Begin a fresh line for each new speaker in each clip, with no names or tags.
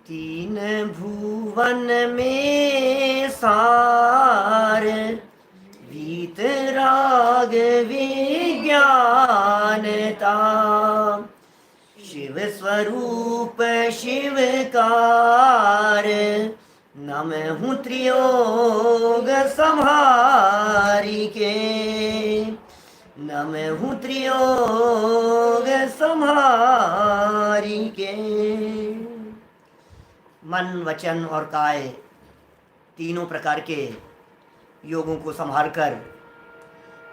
तीन भुवन में सार वीत राग विज्ञानता। शिव स्वरूप शिवकार नमहु त्रियोग संहारी के। नमहु त्रियोग संहारी के। मन वचन और काय तीनों प्रकार के योगों को संभाल कर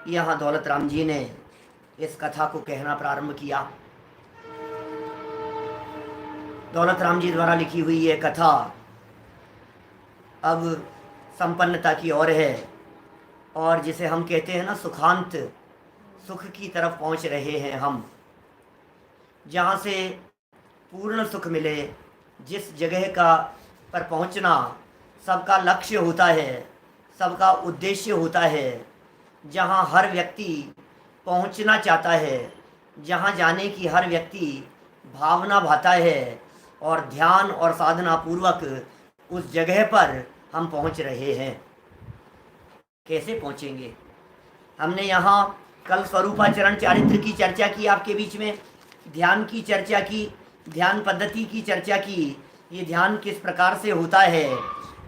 यहाँ दौलत राम जी ने इस कथा को कहना प्रारंभ किया। दौलत राम जी द्वारा लिखी हुई ये कथा अब संपन्नता की ओर है और जिसे हम कहते हैं ना सुखांत, सुख की तरफ पहुँच रहे हैं हम। जहाँ से पूर्ण सुख मिले, जिस जगह का पर पहुंचना सबका लक्ष्य होता है, सबका उद्देश्य होता है, जहां हर व्यक्ति पहुंचना चाहता है, जहां जाने की हर व्यक्ति भावना भाता है और ध्यान और साधना पूर्वक उस जगह पर हम पहुंच रहे हैं। कैसे पहुंचेंगे? हमने यहाँ कल स्वरूपाचरण चारित्र की चर्चा की, आपके बीच में ध्यान की चर्चा की, ध्यान पद्धति की चर्चा की। ये ध्यान किस प्रकार से होता है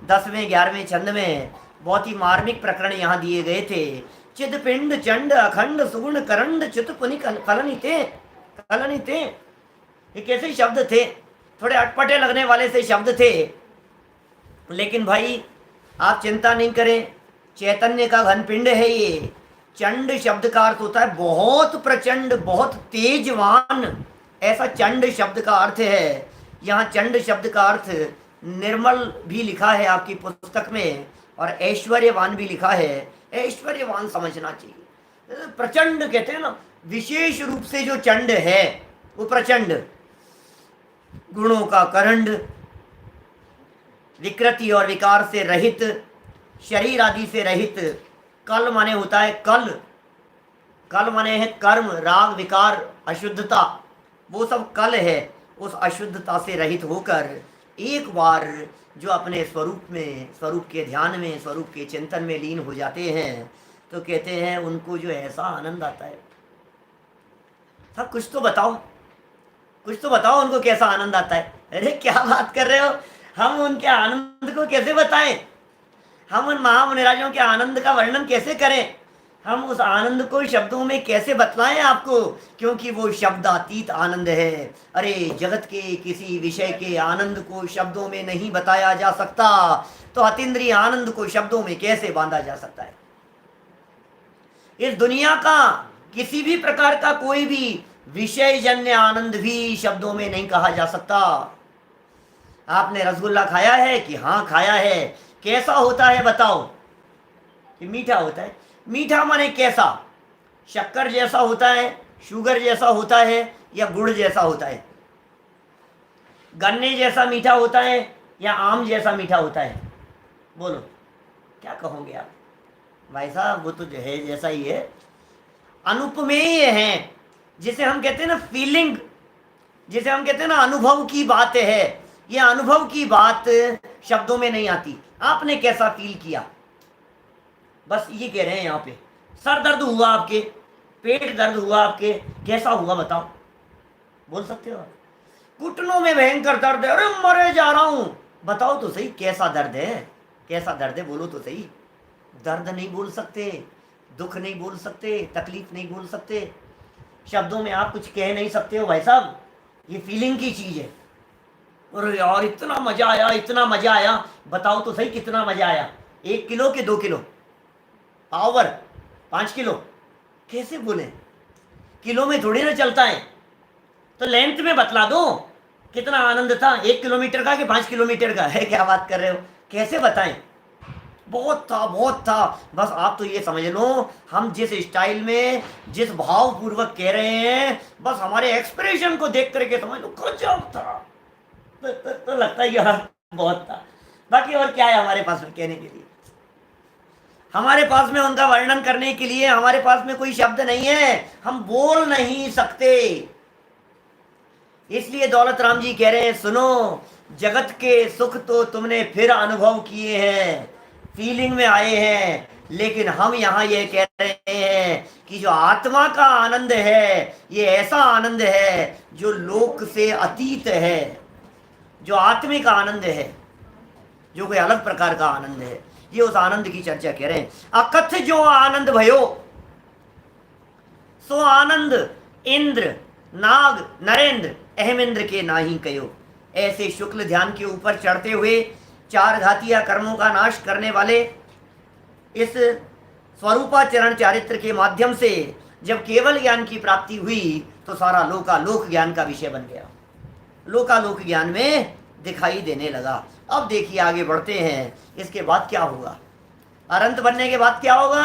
10वें 11वें छंद में बहुत ही मार्मिक प्रकरण यहाँ दिए गए थे। चिद पिंड चंड अखंड सुगुण करंड चित पुनि कलनिते कलनिते। ये कैसे शब्द थे? थोड़े अटपटे लगने वाले से शब्द थे, लेकिन भाई आप चिंता नहीं करें, चैतन्य का घन पिंड है ये। चंड शब्द का अर्थ होता है बहुत प्रचंड, बहुत तेजवान, ऐसा चंड शब्द का अर्थ है। यहाँ चंड शब्द का अर्थ निर्मल भी लिखा है आपकी पुस्तक में और ऐश्वर्यवान भी लिखा है। ऐश्वर्यवान समझना चाहिए। प्रचंड कहते हैं ना, विशेष रूप से जो चंड है वो प्रचंड, गुणों का करंड, विकृति और विकार से रहित, शरीर आदि से रहित। कल माने होता है कल, कल माने है कर्म, राग, विकार, अशुद्धता, वो सब कल है। उस अशुद्धता से रहित होकर एक बार जो अपने स्वरूप में, स्वरूप के ध्यान में, स्वरूप के चिंतन में लीन हो जाते हैं तो कहते हैं उनको जो ऐसा आनंद आता है। सब कुछ तो बताओ, कुछ तो बताओ उनको कैसा आनंद आता है। अरे क्या बात कर रहे हो, हम उनके आनंद को कैसे बताएं? हम उन महामुनिराजों के आनंद का वर्णन कैसे करें? हम उस आनंद को शब्दों में कैसे बतलाएं आपको, क्योंकि वो शब्दातीत आनंद है। अरे जगत के किसी विषय के आनंद को शब्दों में नहीं बताया जा सकता, तो अतीन्द्रिय आनंद को शब्दों में कैसे बांधा जा सकता है? इस दुनिया का किसी भी प्रकार का कोई भी विषय जन्य आनंद भी शब्दों में नहीं कहा जा सकता। आपने रसगुल्ला खाया है कि हाँ खाया है, कैसा होता है बताओ? कि मीठा होता है। मीठा माने कैसा? शक्कर जैसा होता है, शुगर जैसा होता है, या गुड़ जैसा होता है? गन्ने जैसा मीठा होता है या आम जैसा मीठा होता है? बोलो क्या कहोगे आप? भाई साहब वो तो जो है जैसा ही है, अनुपमेय है, जिसे हम कहते हैं ना फीलिंग, जिसे हम कहते हैं ना अनुभव की बात है। ये अनुभव की बात शब्दों में नहीं आती। आपने कैसा फील किया, बस ये कह रहे हैं यहाँ पे। सर दर्द हुआ आपके, पेट दर्द हुआ आपके, कैसा हुआ बताओ? बोल सकते हो? घुटनों में भयंकर दर्द है, अरे मरे जा रहा हूं, बताओ तो सही कैसा दर्द है, कैसा दर्द है, बोलो तो सही। दर्द नहीं बोल सकते, दुख नहीं बोल सकते, तकलीफ नहीं बोल सकते, शब्दों में आप कुछ कह नहीं सकते हो भाई साहब। ये फीलिंग की चीज है। अरे यार इतना मजा आया, इतना मजा आया, बताओ तो सही कितना मजा आया? 1 किलो के 2 किलो, पावर 5 किलो, कैसे बोले? किलो में थोड़ी ना चलता है, तो लेंथ में बतला दो कितना आनंद था, 1 किलोमीटर का कि 5 किलोमीटर का है? क्या बात कर रहे हो, कैसे बताएं? बहुत था, बहुत था। बस आप तो ये समझ लो, हम जिस स्टाइल में, जिस भाव पूर्वक कह रहे हैं, बस हमारे एक्सप्रेशन को देख करके समझ लो गजब था। तो लगता है यार बहुत था। बाकी और क्या है हमारे पास में कहने के लिए? हमारे पास में उनका वर्णन करने के लिए हमारे पास में कोई शब्द नहीं है, हम बोल नहीं सकते। इसलिए दौलत राम जी कह रहे हैं सुनो, जगत के सुख तो तुमने फिर अनुभव किए हैं, फीलिंग में आए हैं, लेकिन हम यहाँ ये कह रहे हैं कि जो आत्मा का आनंद है ये ऐसा आनंद है जो लोक से अतीत है, जो आत्मिक आनंद है, जो कोई अलग प्रकार का आनंद है। ये उस आनंद की चर्चा कह रहे हैं। अकथ जो आनंद भयो सो आनंद इंद्र नाग नरेंद्र अहमेंद्र के नाही कयो। ऐसे शुक्ल ध्यान के ऊपर चढ़ते हुए चार घातिया कर्मों का नाश करने वाले इस स्वरूपाचरण चारित्र के माध्यम से जब केवल ज्ञान की प्राप्ति हुई तो सारा लोकालोक ज्ञान का विषय बन गया, लोकालोक ज्ञान में दिखाई देने लगा। अब देखिए आगे बढ़ते हैं, इसके बाद क्या होगा? अनंत बनने के बाद क्या होगा?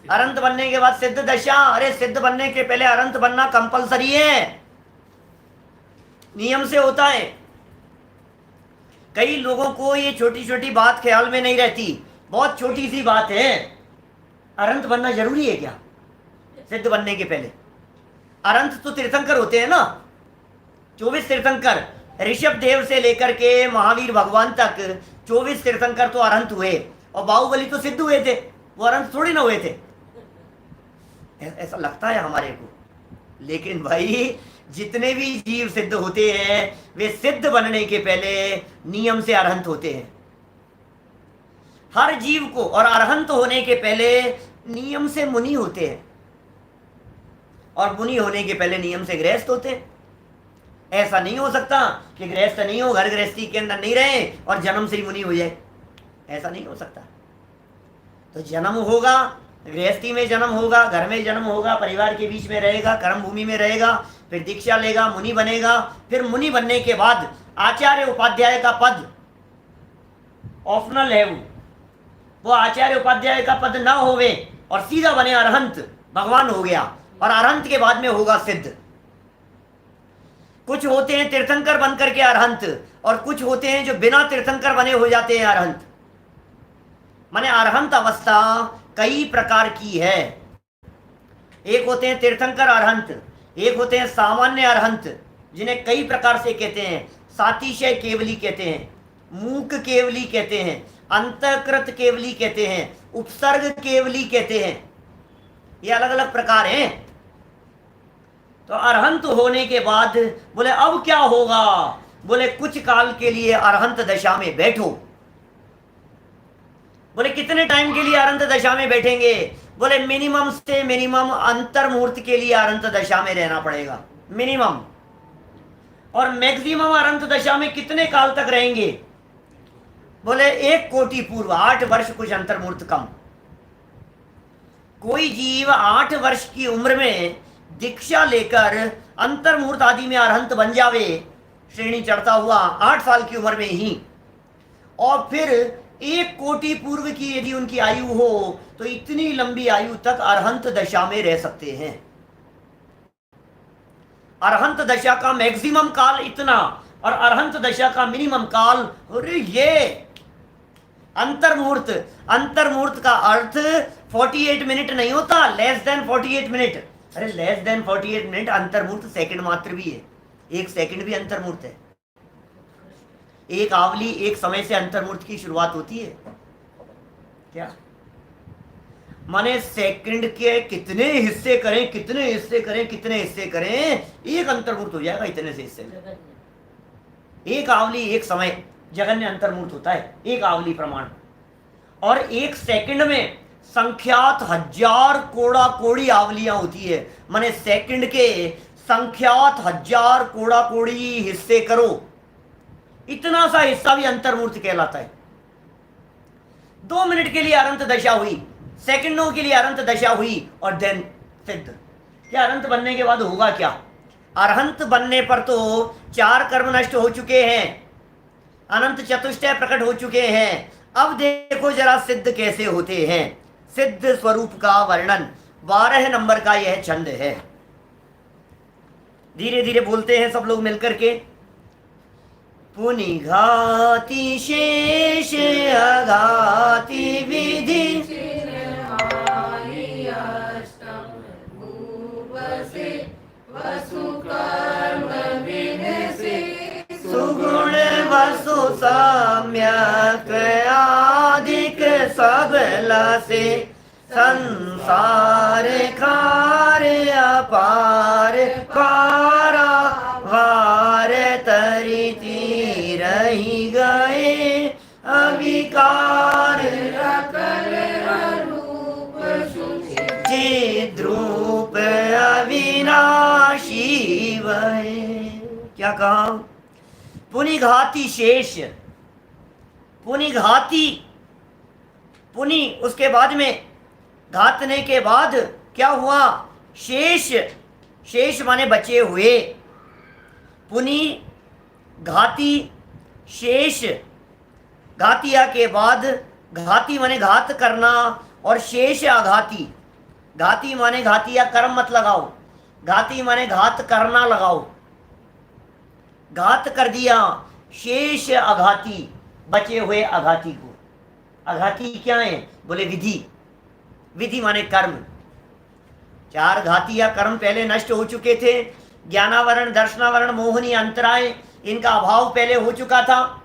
अनंत बनने के बाद सिद्ध दशा। अरे सिद्ध बनने के पहले अनंत बनना कंपलसरी है, नियम से होता है। कई लोगों को ये छोटी छोटी बात ख्याल में नहीं रहती, बहुत छोटी सी बात है। अनंत बनना जरूरी है क्या सिद्ध बनने के पहले? अनंत तो तीर्थंकर होते हैं ना, 24 तीर्थंकर, ऋषभ देव से लेकर के महावीर भगवान तक 24 तीर्थंकर तो अरहंत हुए, और बाहुबली तो सिद्ध हुए थे, वो अरहंत थोड़ी ना हुए थे। ऐसा लगता है हमारे को, लेकिन भाई जितने भी जीव सिद्ध होते हैं वे सिद्ध बनने के पहले नियम से अरहंत होते हैं। हर जीव को, और अरहंत होने के पहले नियम से मुनि होते हैं, और मुनि होने के पहले नियम से गृहस्थ होते हैं। ऐसा नहीं हो सकता कि गृहस्थ नहीं हो, घर गृहस्थी के अंदर नहीं रहे और जन्म से ही मुनि हो जाए, ऐसा नहीं हो सकता। तो जन्म होगा, गृहस्थी में जन्म होगा, घर में जन्म होगा, परिवार के बीच में रहेगा, कर्म भूमि में रहेगा, फिर दीक्षा लेगा, मुनि बनेगा। फिर मुनि बनने के बाद आचार्य उपाध्याय का पद ऑप्शनल है, वो आचार्य उपाध्याय का पद ना होवे और सीधा बने अरहंत, भगवान हो गया। और अरहंत के बाद में होगा सिद्ध। कुछ होते हैं तीर्थंकर बनकर के अरहंत, और कुछ होते हैं जो बिना तीर्थंकर बने हो जाते हैं अरहंत। माने अरहंत अवस्था कई प्रकार की है। एक होते हैं तीर्थंकर अरहंत, एक होते हैं सामान्य अरहंत, जिन्हें कई प्रकार से कहते हैं। सातिशय केवली कहते हैं, मूक केवली कहते हैं, अंतकृत केवली कहते हैं, उपसर्ग केवली कहते हैं। ये अलग अलग प्रकार हैं। तो अरहंत होने के बाद बोले अब क्या होगा? बोले कुछ काल के लिए अरहंत दशा में बैठो। बोले कितने टाइम के लिए अरहंत दशा में बैठेंगे? बोले मिनिमम से मिनिमम अंतर मुहूर्त के लिए अरहंत दशा में रहना पड़ेगा, मिनिमम। और मैक्सिमम अरहंत दशा में कितने काल तक रहेंगे? बोले 1 कोटि पूर्व, 8 वर्ष कुछ अंतर मुहूर्त कम। कोई जीव 8 वर्ष की उम्र में दीक्षा लेकर अंतर मुहूर्त आदि में अरहंत बन जावे, श्रेणी चढ़ता हुआ 8 साल की उम्र में ही, और फिर 1 कोटि पूर्व की यदि उनकी आयु हो तो इतनी लंबी आयु तक अरहंत दशा में रह सकते हैं। अरहंत दशा का मैक्सिमम काल इतना, और अरहंत दशा का मिनिमम काल, अरे ये अंतर मुहूर्त। अंतर मुहूर्त का अर्थ 48 मिनट नहीं होता, लेस देन 48 मिनट। अरे लेस देन 48 मिनट अंतर मुहूर्त सेकंड मात्र भी है, 1 सेकंड भी अंतर मुहूर्त है। एक आवली एक समय से अंतर मुहूर्त की शुरुआत होती है क्या? माने सेकंड के कितने हिस्से करें, कितने हिस्से करें, कितने हिस्से करें, एक अंतर मुहूर्त हो जाएगा इतने से हिस्से में। एक आवली एक समय जगन्य अंतर मुहूर्त होता है, एक आवली प्रमाण। और 1 सेकंड में संख्यात 1000 कोड़ा कोड़ी आवलियां होती है। माने सेकंड के संख्यात 1000 कोड़ा कोड़ी हिस्से करो, इतना सा हिस्सा भी अंतर मुहूर्त कहलाता है। 2 मिनट के लिए अनंत दशा हुई, सेकंडों के लिए अनंत दशा हुई, और देन सिद्ध। क्या अनंत बनने के बाद होगा क्या? अरहंत बनने पर तो 4 कर्म नष्ट हो चुके हैं, अनंत चतुष्टय प्रकट हो चुके हैं। अब देखो जरा सिद्ध कैसे होते हैं। सिद्ध स्वरूप का वर्णन 12 नंबर का यह छंद है। धीरे धीरे बोलते हैं सब लोग मिलकर के। पुनिघाति शेष अघाति विधि सुगुण सम्यक आदिक सबला से संसार खार अपार पारा वार तरिती रही गए अविकार चिद्रूप अविनाशी वै। क्या कहा? पुनिघाती शेष, पुनिघाती, पुनि उसके बाद में घातने के बाद क्या हुआ? शेष, शेष माने बचे हुए, पुनि घाती शेष, घातिया के बाद, घाती माने घात करना और शेष आघाती। घाती माने घातिया कर्म मत लगाओ, घाती माने घात करना लगाओ, घात कर दिया, शेष आघाती, बचे हुए आघाती को। आघाती क्या है? बोले विधि, विधि माने कर्म। चार घातिया कर्म पहले नष्ट हो चुके थे, ज्ञानावरण, दर्शनावरण, मोहनी, अंतराय, इनका अभाव पहले हो चुका था।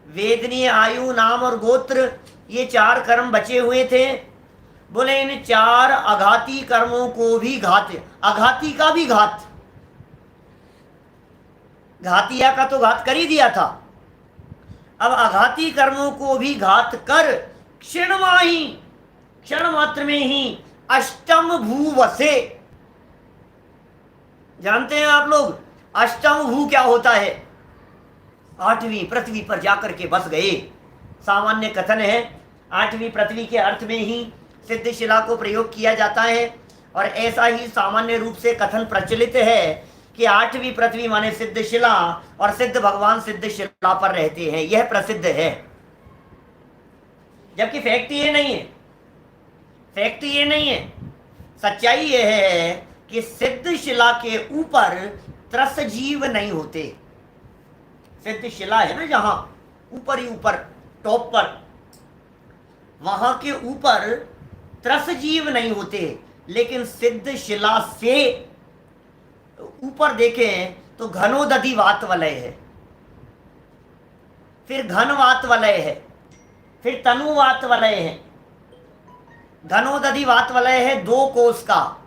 वेदनीय, आयु, नाम और गोत्र, ये चार कर्म बचे हुए थे। बोले इन चार आघाती कर्मों को भी घात, आघाती का भी घात, घातिया का तो घात कर ही दिया था, अब आघाती कर्मों को भी घात कर क्षणमाही, क्षण मात्र में ही अष्टम भूवसे। जानते हैं आप लोग अष्टम भू क्या होता है? आठवीं पृथ्वी पर जाकर के बस गए। सामान्य कथन है, आठवीं पृथ्वी के अर्थ में ही सिद्ध शिला को प्रयोग किया जाता है, और ऐसा ही सामान्य रूप से कथन प्रचलित है कि आठवीं पृथ्वी माने सिद्ध शिला, और सिद्ध भगवान सिद्ध शिला पर रहते हैं, यह प्रसिद्ध है। जबकि फैक्ट ये नहीं है, फैक्ट ये नहीं है, सच्चाई यह है कि सिद्ध शिला के ऊपर त्रस जीव नहीं होते। सिद्ध शिला है ना जहां ऊपर ही ऊपर टॉप पर, वहां के ऊपर त्रस जीव नहीं होते, लेकिन सिद्ध शिला से ऊपर देखें तो घनोदधि वात वलय है, फिर घनवात वलय है, फिर तनुवात वलय है। घनोदधि वात वलय है 2 कोष का,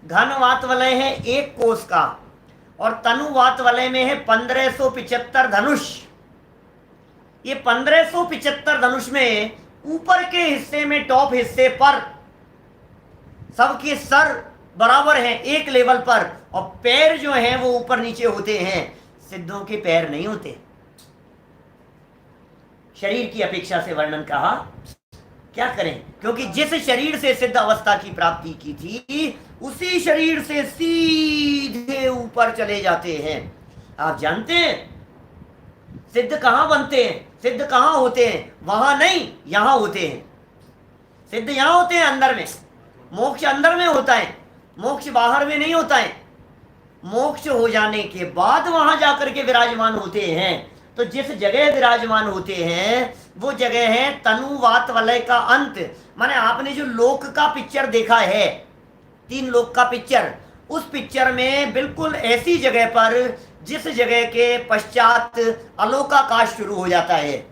घनवात वलय है 1 कोष का, और तनुवात वलय में है 1575 धनुष। ये 1575 धनुष में ऊपर के हिस्से में, टॉप हिस्से पर सबके सर बराबर हैं, एक लेवल पर, और पैर जो हैं वो ऊपर नीचे होते हैं। सिद्धों के पैर नहीं होते। शरीर की अपेक्षा से वर्णन कहा, क्या करें, क्योंकि जिस शरीर से सिद्ध अवस्था की प्राप्ति की थी, उसी शरीर से सीधे ऊपर चले जाते हैं। आप जानते हैं सिद्ध कहां बनते हैं, सिद्ध कहां होते हैं? वहां नहीं, यहां होते हैं। सिद्ध यहां होते हैं अंदर में, मोक्ष अंदर में होता है, मोक्ष बाहर में नहीं होता है। मोक्ष हो जाने के बाद वहां जाकर के विराजमान होते हैं। तो जिस जगह विराजमान होते हैं वो जगह है तनुवात वलय का अंत। माने आपने जो लोक का पिक्चर देखा है, 3 लोक का पिक्चर, उस पिक्चर में बिल्कुल ऐसी जगह पर जिस जगह के पश्चात अलोकाकाश शुरू हो जाता है,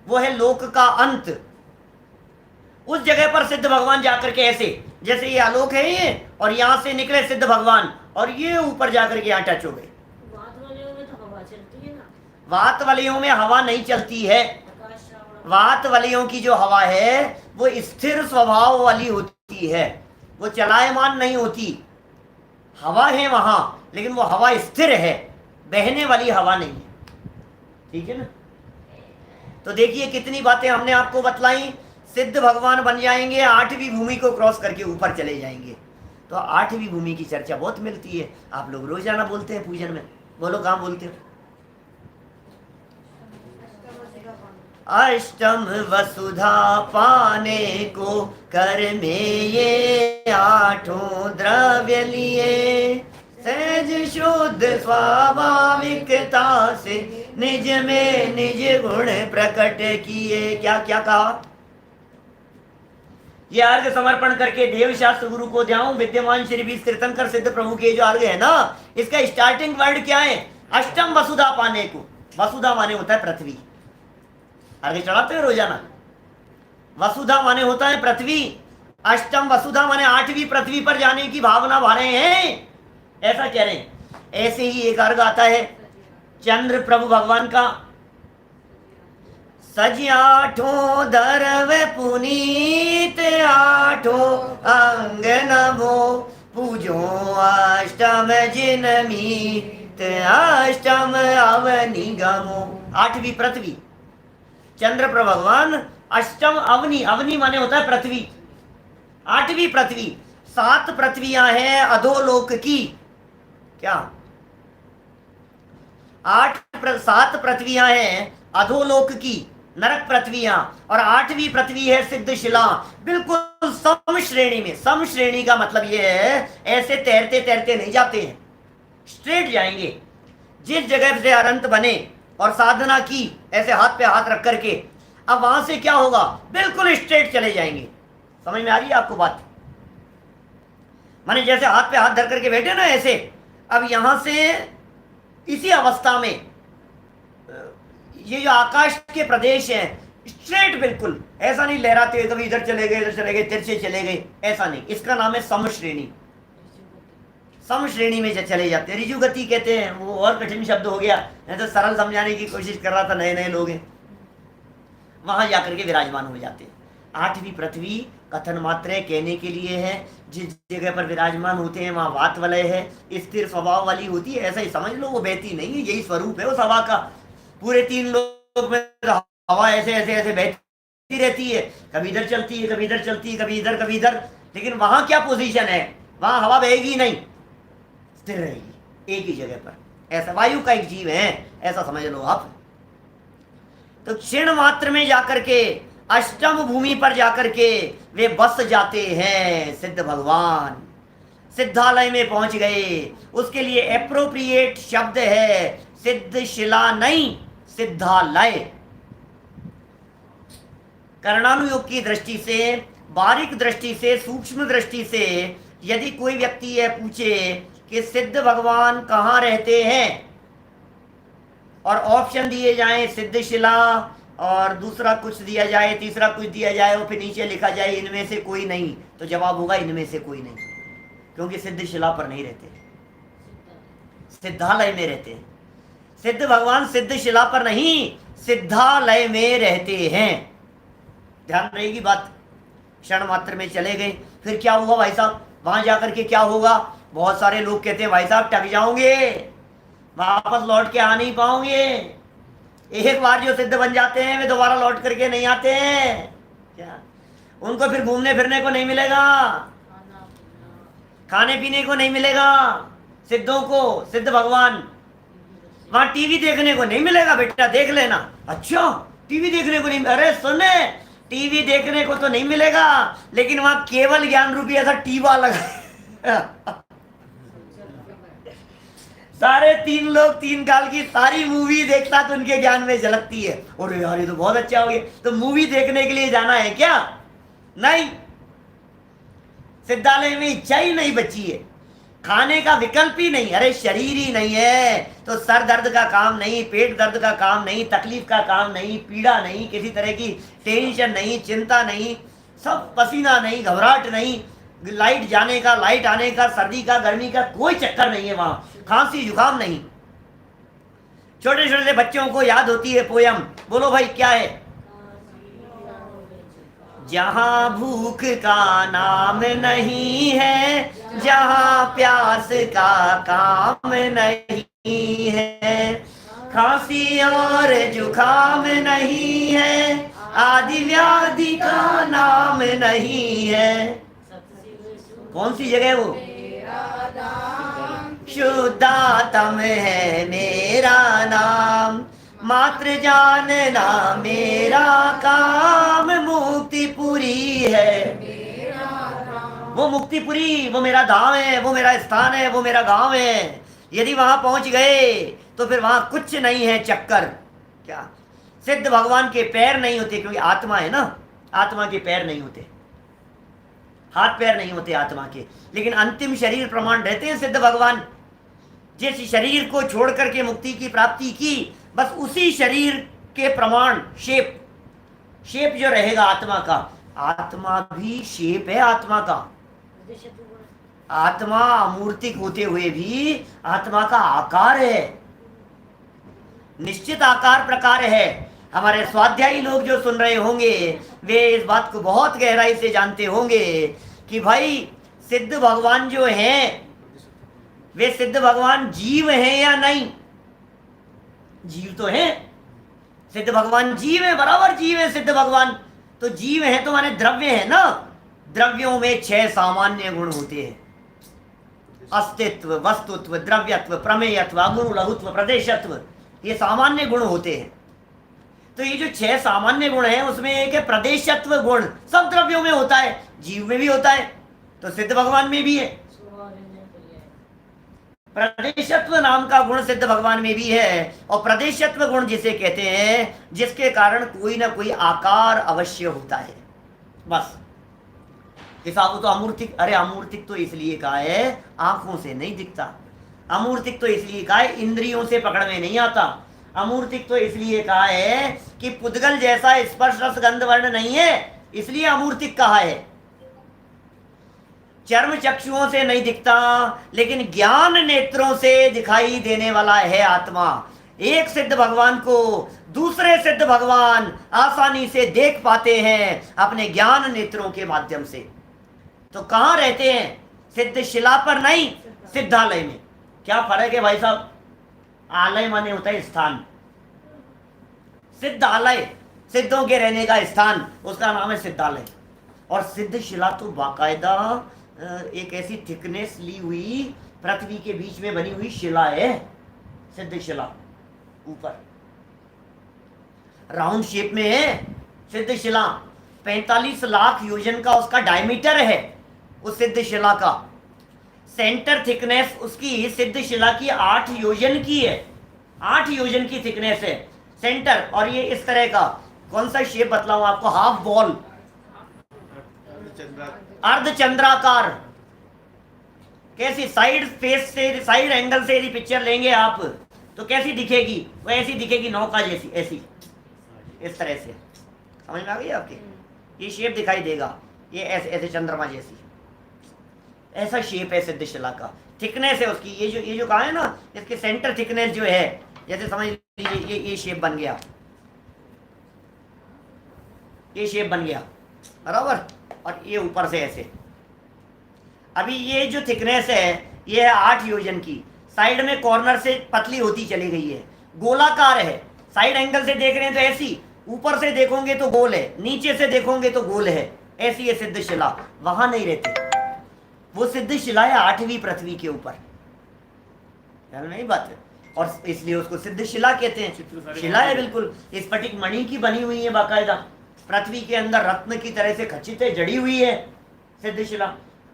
वो है लोक का अंत। उस जगह पर सिद्ध भगवान जाकर के ऐसे, जैसे ये आलोक है ये, और यहां से निकले सिद्ध भगवान, और ये ऊपर जाकर के यहाँ टच हो गए। वात वलयों में हवा नहीं चलती है। वात वलयों की जो हवा है वो स्थिर स्वभाव वाली होती है, वो चलायमान नहीं होती। हवा है वहां, लेकिन वो हवा स्थिर है, बहने वाली हवा नहीं है। ठीक है ना? तो देखिए कितनी बातें हमने आपको बतलाई। सिद्ध भगवान बन जाएंगे, 8वीं भूमि को क्रॉस करके ऊपर चले जाएंगे। तो 8वीं भूमि की चर्चा बहुत मिलती है, आप लोग रोजाना बोलते हैं पूजन में। बोलो कहाँ बोलते हो? अष्टम वसुधा पाने को कर में ये 8 द्रव्य लिए, सहज शुद्ध स्वाभाविकता से निज में निज गुण प्रकट किए। क्या क्या कहा? ये अर्घ समर्पण करके देव शास्त्र गुरु को ध्याऊं, विद्यमान श्री बीज कीर्तन कर सिद्ध प्रभु के जो अर्घ है ना, इसका स्टार्टिंग वर्ड क्या है? अष्टम वसुधा पाने को, वसुधा माने होता है पृथ्वी, आगे चढ़ाते हो रोजाना। वसुधा माने होता है पृथ्वी, अष्टम वसुधा माने आठवीं पृथ्वी पर जाने की भावना भा रहे हैं, ऐसा कह रहे हैं। ऐसे ही एक अर्घ आता है चंद्र प्रभु भगवान का, सज आठों दरव पुनीत आठों अंग नभो, पूजो अष्टम जिन मीत अष्टम अवनि गमो। आठवीं पृथ्वी, चंद्र प्रभु भगवान, अष्टम अवनि, अवनि माने होता है पृथ्वी, आठवीं पृथ्वी। 7 पृथ्वियां हैं अधोलोक की, क्या 7 पृथ्वियां हैं अधोलोक की, नरक पृथ्वियां, और 8वीं पृथ्वी है सिद्ध शिला, बिल्कुल सम श्रेणी में। सम श्रेणी का मतलब यह है ऐसे तैरते तैरते नहीं जाते हैं, स्ट्रेट जाएंगे। जिस जगह से अनंत बने और साधना की ऐसे हाथ पे हाथ रख करके, अब वहां से क्या होगा, बिल्कुल स्ट्रेट चले जाएंगे। समझ में आ रही है आपको बात? माने जैसे हाथ पे हाथ धर करके बैठे ना ऐसे, अब यहां से इसी अवस्था में ये जो आकाश के प्रदेश हैं स्ट्रेट बिल्कुल, ऐसा नहीं लहराते हुए कभी इधर चले गए इधर चले गए तिरछे चले गए, ऐसा नहीं। इसका नाम है सम श्रेणी, सम श्रेणी में चले जाते हैं। ऋजु गति कहते हैं, वो और कठिन शब्द हो गया, नहीं तो सरल समझाने की कोशिश कर रहा था, नए नए लोग हैं, वहां जाकर के विराजमान हो जाते हैं। 8वीं पृथ्वी कथन मात्र है, कहने के लिए है। जिस जगह पर विराजमान होते हैं वहां वात वलय है, स्थिर स्वभाव वाली होती है, ऐसा ही समझ लो, वो बहती नहीं है, यही स्वरूप है उस हवा का। पूरे 3 लोग में हवा ऐसे ऐसे ऐसे बहती रहती है, कभी इधर चलती है कभी इधर चलती है, कभी इधर कभी इधर, लेकिन वहां क्या पोजीशन है, वहां हवा बहेगी नहीं, स्थिर रहेगी एक ही जगह पर। ऐसा वायु का एक जीव है, ऐसा समझ लो आप। तो क्षण मात्र में जाकर के अष्टम भूमि पर जाकर के वे बस जाते हैं सिद्ध भगवान, सिद्धालय में पहुंच गए। उसके लिए एप्रोप्रिएट शब्द है सिद्ध शिला नहीं, सिद्धालय। कर्णानुयोग की दृष्टि से, बारीक दृष्टि से, सूक्ष्म दृष्टि से यदि कोई व्यक्ति यह पूछे कि सिद्ध भगवान कहाँ रहते हैं, और ऑप्शन दिए जाएं सिद्ध शिला और दूसरा कुछ दिया जाए, तीसरा कुछ दिया जाए और फिर नीचे लिखा जाए इनमें से कोई नहीं, तो जवाब होगा इनमें से कोई नहीं, क्योंकि सिद्ध शिला पर नहीं रहते, सिद्धालय में रहते हैं। सिद्ध भगवान सिद्ध शिला पर नहीं, सिद्धालय में रहते हैं। ध्यान रहेगी बात। क्षण मात्र में चले गए, फिर क्या हुआ भाई साहब, वहां जाकर के क्या होगा? बहुत सारे लोग कहते हैं भाई साहब टक जाओगे, वापस लौट के आ नहीं पाओगे। एक बार जो सिद्ध बन जाते हैं वे दोबारा लौट करके नहीं आते हैं, क्या उनको फिर घूमने फिरने को नहीं मिलेगा, खाने पीने को नहीं मिलेगा सिद्धों को, सिद्ध भगवान। वहां टीवी देखने को नहीं मिलेगा, बेटा देख लेना। अच्छा टीवी देखने को नहीं, अरे सुने, टीवी देखने को तो नहीं मिलेगा, लेकिन वहां केवल ज्ञान रूपी ऐसा टीवा लगा सारे 3 लोग 3 काल की सारी मूवी देखता तो उनके ज्ञान में झलकती है, और यार ये तो बहुत अच्छा हो गया। तो मूवी देखने के लिए जाना है क्या? नहीं, सिद्धालय में इच्छा ही नहीं बची है, खाने का विकल्प ही नहीं। अरे शरीर ही नहीं है तो सर दर्द का काम नहीं, पेट दर्द का काम नहीं, तकलीफ का काम नहीं, पीड़ा नहीं, किसी तरह की टेंशन नहीं, चिंता नहीं, सब पसीना नहीं, घबराहट नहीं, लाइट जाने का लाइट आने का, सर्दी का गर्मी का कोई चक्कर नहीं है वहां, खांसी जुकाम नहीं। छोटे छोटे बच्चों को याद होती है पोयम, बोलो भाई क्या है? जहां भूख का नाम नहीं है, जहां प्यास का काम नहीं है, खांसी और जुकाम नहीं है, आदि व्याधि का नाम नहीं है। कौन सी जगह वो? शुद्धात्म है मेरा नाम, मात्र जानना मेरा काम, मुक्तिपुरी है वो, मुक्तिपुरी वो मेरा धाम है, वो मेरा स्थान है, वो मेरा गांव है। यदि वहां पहुंच गए तो फिर वहां कुछ नहीं है चक्कर। क्या सिद्ध भगवान के पैर नहीं होते, क्योंकि आत्मा है ना, आत्मा के पैर नहीं होते, हाथ पैर नहीं होते आत्मा के, लेकिन अंतिम शरीर प्रमाण रहते हैं सिद्ध भगवान। जिस शरीर को छोड़ करके मुक्ति की प्राप्ति की, बस उसी शरीर के प्रमाण शेप जो रहेगा आत्मा का। आत्मा भी शेप है आत्मा का। आत्मा अमूर्तिक होते हुए भी आत्मा का आकार है, निश्चित आकार प्रकार है। हमारे स्वाध्यायी लोग जो सुन रहे होंगे वे इस बात को बहुत गहराई से जानते होंगे कि भाई सिद्ध भगवान जो हैं वे सिद्ध भगवान जीव हैं या नहीं। जीव तो हैं, सिद्ध भगवान जीव है, बराबर जीव है सिद्ध भगवान। तो जीव है तो माने द्रव्य है ना। द्रव्यों में 6 सामान्य गुण होते हैं, अस्तित्व, वस्तुत्व, द्रव्यत्व, प्रमेयत्व, अगुण, लघुत्व, प्रदेशत्व, ये सामान्य गुण होते हैं। तो ये जो 6 सामान्य गुण हैं उसमें एक है प्रदेशत्व गुण, सब द्रव्यों में होता है, जीव में भी होता है, तो सिद्ध भगवान में भी है। प्रदेशत्व नाम का गुण सिद्ध भगवान में भी है। और प्रदेशत्व गुण जिसे कहते हैं जिसके कारण कोई ना कोई आकार अवश्य होता है। बस हिसाब तो अमूर्तिक, अरे अमूर्तिक तो इसलिए कहा है आंखों से नहीं दिखता, अमूर्तिक तो इसलिए कहा है इंद्रियों से पकड़ में नहीं आता, अमूर्तिक तो इसलिए कहा है कि पुद्गल जैसा स्पर्श रस गंध वर्ण नहीं है, इसलिए अमूर्तिक कहा है। चर्म चक्षुओं से नहीं दिखता लेकिन ज्ञान नेत्रों से दिखाई देने वाला है आत्मा। एक सिद्ध भगवान को दूसरे सिद्ध भगवान आसानी से देख पाते हैं अपने ज्ञान नेत्रों के माध्यम से। तो कहां रहते हैं? सिद्ध शिला पर नहीं, सिद्धालय में। क्या फर्क है भाई साहब? आलय माने होता है स्थान, सिद्धालय सिद्धों के रहने का स्थान, उसका नाम है सिद्धालय। और सिद्ध शिला तो बाकायदा एक ऐसी थिकनेस ली हुई पृथ्वी के बीच में बनी हुई शिला है, सिद्ध शिला। ऊपर राउंड शेप में है सिद्ध शिला, 45 लाख योजन का उसका डायमीटर है उस सिद्ध शिला का। सेंटर थिकनेस उसकी सिद्ध शिला की 8 योजन की है, 8 योजन की थिकनेस है सेंटर। और ये इस तरह का, कौन सा शेप बतलाऊं आपको? हाफ बॉल, अर्धचंद्राकार। कैसी साइड फेस से, साइड एंगल से यदि पिक्चर लेंगे आप तो कैसी दिखेगी? वो ऐसी दिखेगी नौका जैसी, ऐसी इस तरह से। समझ में आ गई आपके? ये शेप दिखाई देगा, ये ऐसे ऐसे चंद्रमा जैसी, ऐसा शेप है सिद्ध शिला का। थिकनेस है उसकी, ये जो कहा है ना, इसके सेंटर थिकनेस जो है, जैसे समझ लीजिए ये शेप बन गया, ये शेप बन गया बराबर। और ये ऊपर से ऐसे। अभी ये जो थिकनेस है ये है 8 योजन की, साइड में कॉर्नर से पतली होती चली गई है, गोलाकार है। साइड एंगल से देख रहे हैं तो ऐसी, ऊपर से देखोगे तो गोल है, नीचे से देखोगे तो गोल है, ऐसी है सिद्ध शिला। वहां नहीं रहती, वो सिद्ध शिला है 8वीं पृथ्वी के ऊपर। नहीं बात है, और इसलिए उसको सिद्ध शिला कहते हैं। शिला है बिल्कुल स्फटिक मणि की बनी हुई है, बाकायदा पृथ्वी के अंदर रत्न की तरह से खचित है, जड़ी हुई है सिद्ध शिला।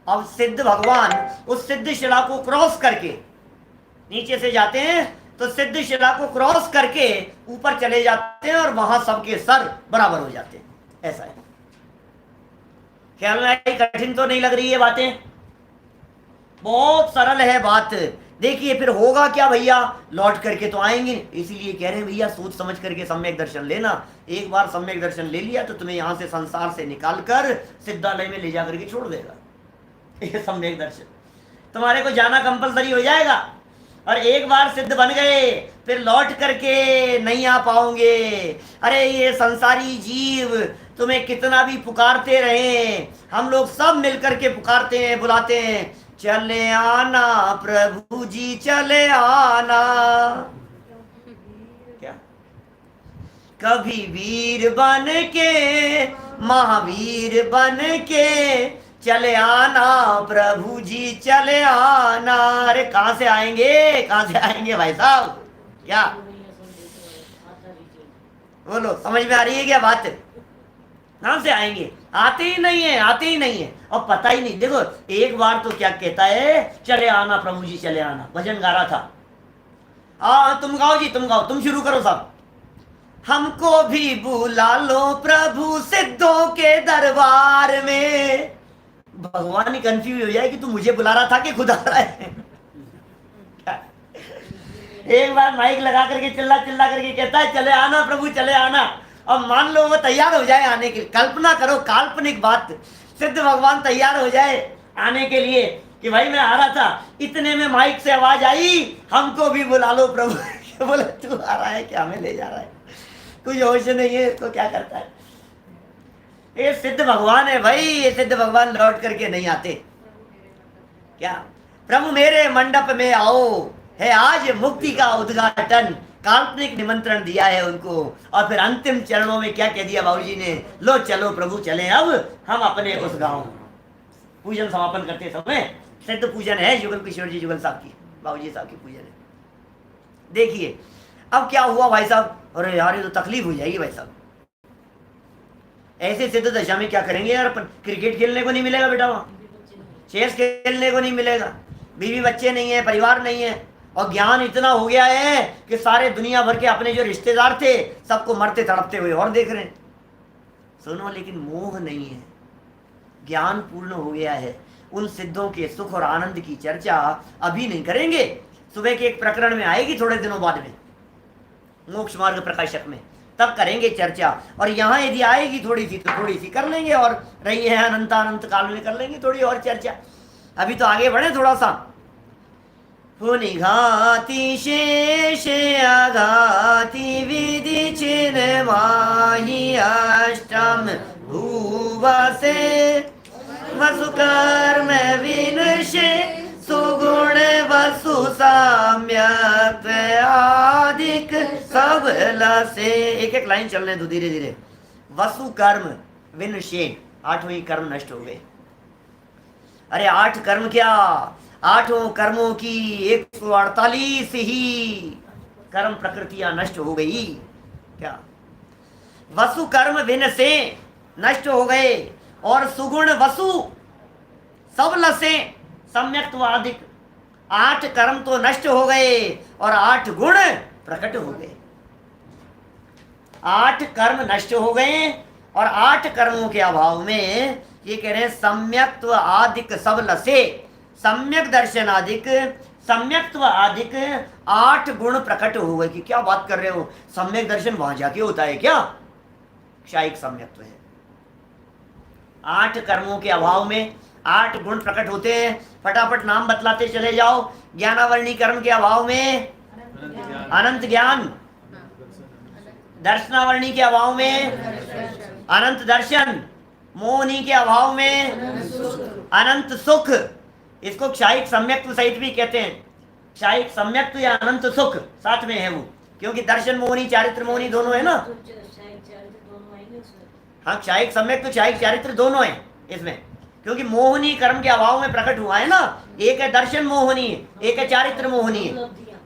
अब सिद्ध भगवान उस सिद्ध शिला को क्रॉस करके नीचे से जाते हैं, तो सिद्ध शिला को क्रॉस करके ऊपर चले जाते हैं और वहां सबके सर बराबर हो जाते हैं। ऐसा है। ख्याल में आई? कठिन तो नहीं लग रही है बातें? बहुत सरल है बात। देखिए फिर होगा क्या भैया, लौट करके तो आएंगे, इसीलिए कह रहे हैं भैया सोच समझ करके सम्यक दर्शन लेना। एक बार सम्यक दर्शन ले लिया तो तुम्हें यहां से संसार से निकाल कर सिद्धालय में ले जाकर के छोड़ देगा। ये सम्यक दर्शन, तुम्हारे को जाना कंपलसरी हो जाएगा। और एक बार सिद्ध बन गए फिर लौट करके नहीं आ पाओगे। अरे ये संसारी जीव तुम्हें कितना भी पुकारते रहे, हम लोग सब मिलकर के पुकारते हैं, बुलाते हैं, चले आना प्रभु जी चले आना। क्या? कभी वीर बन के, महावीर बन के, चले आना प्रभु जी चले आना। अरे कहां से आएंगे, कहां से आएंगे भाई साहब? क्या बोलो, समझ में आ रही है क्या बात? कहां से आएंगे? आते ही नहीं है, आते ही नहीं है, और पता ही नहीं। देखो एक बार तो क्या कहता है, चले आना प्रभु जी चले आना, भजन गा रहा था। तुम गाओ जी, तुम गाओ, तुम शुरू करो साहब। हमको भी बुला लो प्रभु सिद्धों के दरबार में। भगवान ही कंफ्यूज हो जाए कि तू मुझे बुला रहा था कि खुद आ रहा है। एक बार माइक लगा करके चिल्ला चिल्ला करके कहता है चले आना प्रभु चले आना। अब मान लो वो तैयार हो जाए आने के लिए, कल्पना करो काल्पनिक बात, सिद्ध भगवान तैयार हो जाए आने के लिए कि भाई मैं आ रहा था, इतने में माइक से आवाज आई हमको भी बुला लो प्रभु। बोले तू आ रहा है क्या, हमें ले जा रहा है, कुछ होश नहीं है तो क्या करता है। ये सिद्ध भगवान है भाई, ये सिद्ध भगवान लौट करके नहीं आते क्या। प्रभु मेरे मंडप में आओ है आज मुक्ति का उद्घाटन, काल्पनिक निमंत्रण दिया है उनको। और फिर अंतिम चरणों में क्या कह दिया बाबूजी ने, लो चलो प्रभु चले अब हम अपने उस गांव। पूजन समापन करते समय सिद्ध पूजन है जुगल किशोर जी जुगल साहब की, बाबूजी साहब की पूजन है। देखिए अब क्या हुआ भाई साहब, अरे यार ये तो तकलीफ हो जाएगी भाई साहब, ऐसे सिद्ध दशा में क्या करेंगे यार अपन, क्रिकेट खेलने को नहीं मिलेगा बेटा, वहां चेस खेलने को नहीं मिलेगा, बीवी बच्चे नहीं है, परिवार नहीं है, और ज्ञान इतना हो गया है कि सारे दुनिया भर के अपने जो रिश्तेदार थे सबको मरते तड़पते हुए और देख रहे हैं। सुनो लेकिन मोह नहीं है, ज्ञान पूर्ण हो गया है। उन सिद्धों के सुख और आनंद की चर्चा अभी नहीं करेंगे, सुबह के एक प्रकरण में आएगी थोड़े दिनों बाद में, मोक्ष मार्ग प्रकाशक में, तब करेंगे चर्चा। और यहाँ यदि आएगी थोड़ी सी तो थोड़ी सी कर लेंगे, और रही है अनंत अनंत काल में कर लेंगे थोड़ी और चर्चा। अभी तो आगे बढ़े थोड़ा सा। पुनिघाति शेष आघाति विधि चिन्ह माही अष्टम भूवसे वसुकर्म विनशे सुगुण वसु साम्यक आदिक सब लसे। एक एक लाइन चल रहे हैं धीरे धीरे। वसु कर्म विनशे, आठवें कर्म नष्ट हो गए। अरे 8 कर्म क्या, 8 कर्मों की 148 ही कर्म प्रकृतियां नष्ट हो गई क्या। वसु कर्म विन से नष्ट हो गए, और सुगुण वसु सब लसे सम्यक अधिक। 8 कर्म तो नष्ट हो गए और 8 गुण प्रकट हो गए। 8 कर्म नष्ट हो गए और 8 कर्मों के अभाव में ये कह रहे हैं सम्यक्त्व आदिक सब लसे, सम्यक दर्शन आदिक, सम्यक्त्व आदिक 8 गुण प्रकट हो गए। कि क्या बात कर रहे हो, सम्यक दर्शन वहां जाके होता है क्या, क्षायिक सम्यक्त्व है। 8 कर्मों के अभाव में 8 गुण प्रकट होते हैं। फटाफट नाम बतलाते चले जाओ। ज्ञानावरणी कर्म के अभाव में अनंत ज्ञान, दर्शनावरणी के अभाव में अनंत दर्शन, मोहनी के अभाव में अनंत सुख। इसको क्षायिक सम्यक्त्व सहित भी कहते हैं। क्षायिक सम्यक्त्व या अनंत सुख साथ में है वो, क्योंकि दर्शन मोहनी चारित्र मोहनी दोनों है ना। हाँ क्षायिक सम्यक्त्व क्षायिक चारित्र दोनों है इसमें, क्योंकि मोहनी कर्म के अभाव में प्रकट हुआ है ना। एक है दर्शन मोहनी, एक है चारित्र मोहनी,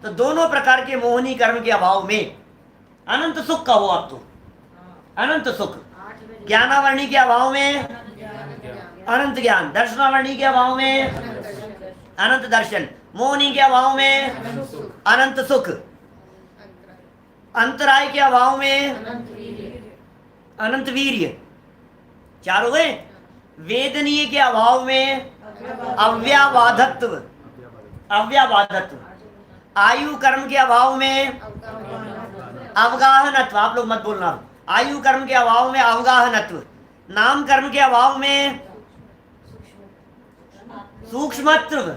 तो दोनों प्रकार के मोहनी कर्म के अभाव में अनंत सुख का हो। अब तो अनंत सुख, ज्ञानावरणी के अभाव में अनंत ज्ञान, दर्शनावरणी के अभाव में अनंत दर्शन, मोहनी के अभाव में अनंत सुख, अंतराय के अभाव में अनंत वीर्य। 4 हो गए। वेदनीय के अभाव में अव्याबाधत्व, अव्याबाधत्व। आयु कर्म के अभाव में अवगाहनत्व, आप लोग मत बोलना। आयु कर्म के अभाव में अवगाहनत्व। नाम कर्म के अभाव में सूक्ष्मत्व,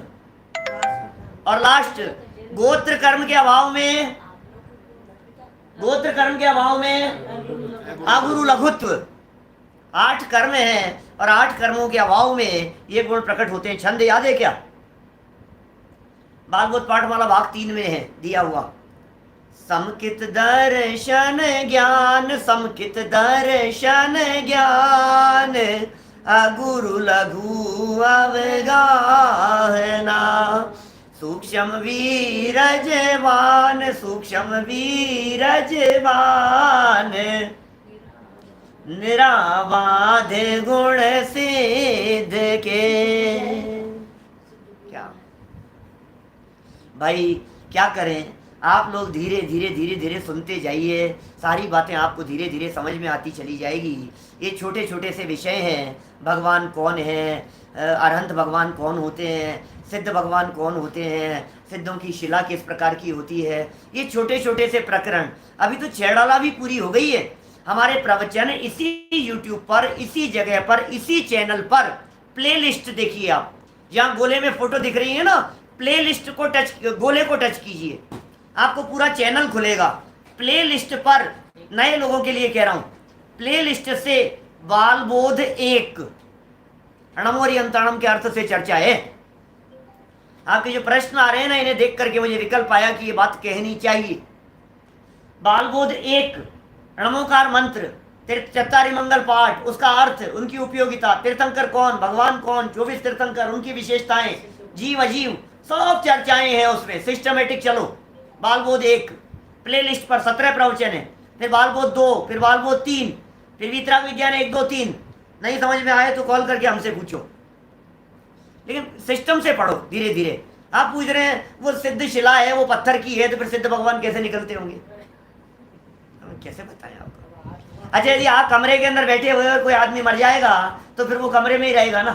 और लास्ट गोत्र कर्म के अभाव में, गोत्र कर्म के अभाव में अगुरु लघुत्व। 8 कर्म है और 8 कर्मों के अभाव में ये गुण प्रकट होते हैं। छंद याद है क्या, भागवत पाठमाला भाग 3 में है दिया हुआ। समकित दर्शन ज्ञान, समकित दर्शन ज्ञान, अगुरु लघु अवगाहना, सूक्ष्म वीरजवान, सूक्ष्म वीरजवान, निराबाध गुण सिद्ध के। क्या भाई क्या करें, आप लोग धीरे धीरे धीरे धीरे सुनते जाइए, सारी बातें आपको धीरे धीरे समझ में आती चली जाएगी। ये छोटे छोटे से विषय हैं। भगवान कौन है, अरहंत भगवान कौन होते हैं, सिद्ध भगवान कौन होते हैं, सिद्धों की शिला किस प्रकार की होती है, ये छोटे छोटे से प्रकरण। अभी तो छेड़ाला भी पूरी हो गई है। हमारे प्रवचन इसी यूट्यूब पर, इसी जगह पर, इसी चैनल पर प्लेलिस्ट देखिए आप, जहाँ गोले में फोटो दिख रही है ना, प्लेलिस्ट को टच, गोले को टच कीजिए, आपको पूरा चैनल खुलेगा। प्लेलिस्ट पर, नए लोगों के लिए कह रहा हूं, प्लेलिस्ट से बाल बोध 1 अणमोरी अंतरणम के अर्थ से चर्चा है। आपके जो प्रश्न आ रहे हैं ना, इन्हें देख करके मुझे विकल्प आया कि ये बात कहनी चाहिए। बालबोध 1 णमोकार मंत्र, चत्तारी मंगल पाठ, उसका अर्थ, उनकी उपयोगिता, तीर्थंकर कौन, भगवान कौन, 24 तीर्थंकर, उनकी विशेषताएं, जीव अजीव, सब चर्चाएं हैं उसमें, सिस्टमेटिक। चलो बालबोध 1 प्लेलिस्ट पर 17 प्रवचन है, फिर बालबोध 2, फिर बालबोध 3, फिर वितराग विज्ञान 1 2 3। नहीं समझ में आए तो कॉल करके हमसे पूछो, लेकिन सिस्टम से पढ़ो धीरे धीरे। आप पूछ रहे हैं वो सिद्ध शिला है, वो पत्थर की है, तो फिर सिद्ध भगवान कैसे निकलते होंगे, कैसे बताएं आपको। अच्छा, यदि आप कमरे के अंदर बैठे हुए और कोई आदमी मर जाएगा तो फिर वो कमरे में ही रहेगा ना,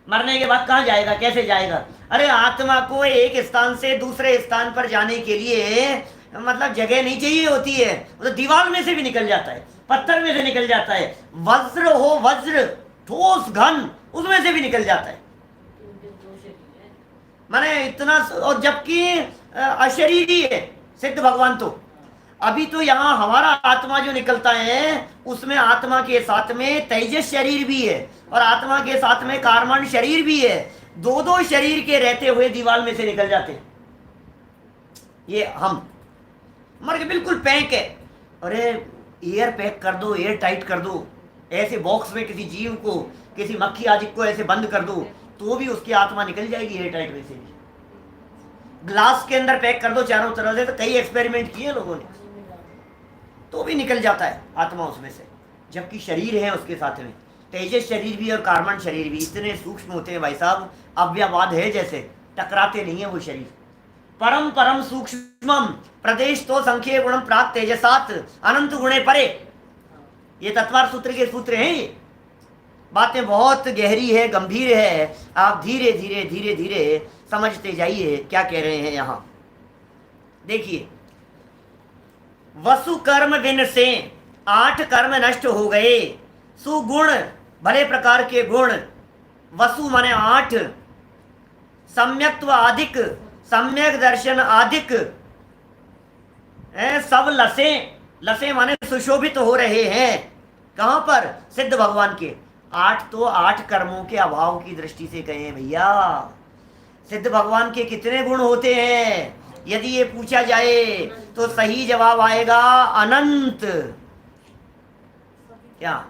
मरने के बाद कहाँ जाएगा, कैसे जाएगा। अरे आत्मा को एक स्थान से दूसरे स्थान पर जाने के लिए मतलब जगह नहीं चाहिए होती है, वो तो दीवार में से भी निकल जाता है, पत्थर में से निकल जाता है, वज्र हो वज्र ठोस घन, उसमें से भी निकल जाता है। माने इतना, और जबकि अशरीरी है सिद्ध भगवान। तो अभी तो यहाँ हमारा आत्मा जो निकलता है उसमें आत्मा के साथ में तेजस शरीर भी है और आत्मा के साथ में कार्मण शरीर भी है, दो दो शरीर के रहते हुए दीवार में से निकल जाते हैं। ये हम मर के बिल्कुल पैक है। अरे एयर पैक कर दो, एयर टाइट कर दो, ऐसे बॉक्स में किसी जीव को, किसी मक्खी आदि को ऐसे बंद कर दो तो भी उसकी आत्मा निकल जाएगी एयर टाइट में से भी। ग्लास के अंदर पैक कर दो चारों तरफ से, तो कई एक्सपेरिमेंट किए लोगों ने, तो भी निकल जाता है आत्मा उसमें से, जबकि शरीर है उसके साथ में, तेजस शरीर भी और कार्बन शरीर भी इतने सूक्ष्म होते हैं भाई साहब, अव्यवाद है जैसे, टकराते नहीं है वो शरीर। परम परम सूक्ष्मम प्रदेश तो संख्य गुणम प्राप्त तेजसात अनंत गुणे परे, ये तत्वार सूत्र के सूत्र हैं। ये बातें बहुत गहरी है, गंभीर है, आप धीरे धीरे धीरे धीरे समझते जाइए क्या कह रहे हैं यहाँ। देखिए, वसु कर्म विन से 8 कर्म नष्ट हो गए, सुगुण भले प्रकार के गुण, वसु माने 8, सम्यक्त्व अधिक, सम्यक दर्शन अधिक, सब लसे, लसे माने सुशोभित हो रहे हैं। कहां पर, सिद्ध भगवान के। 8 तो 8 कर्मों के अभाव की दृष्टि से कहे भैया, सिद्ध भगवान के कितने गुण होते हैं यदि ये पूछा जाए तो सही जवाब आएगा अनंत। क्या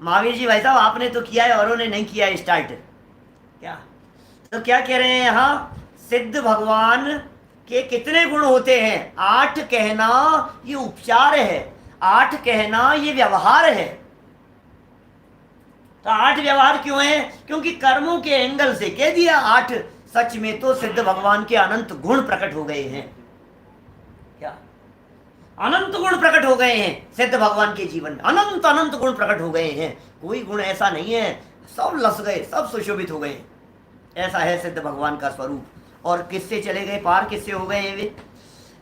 महावीर जी भाई साहब, आपने तो किया है औरों ने नहीं किया है स्टार्ट, क्या तो क्या कह रहे हैं यहाँ, सिद्ध भगवान के कितने गुण होते हैं। 8 कहना ये उपचार है, 8 कहना ये व्यवहार है। तो 8 व्यवहार क्यों है, क्योंकि कर्मों के एंगल से कह दिया 8। सच में तो सिद्ध भगवान के अनंत गुण प्रकट हो गए हैं। क्या अनंत गुण प्रकट हो गए हैं सिद्ध भगवान के जीवन में, अनंत अनंत गुण प्रकट हो गए हैं। कोई गुण ऐसा नहीं है, सब लस गए, सब सुशोभित हो गए। ऐसा है सिद्ध भगवान का स्वरूप। और किससे चले गए पार, किससे हो गए हैं वे,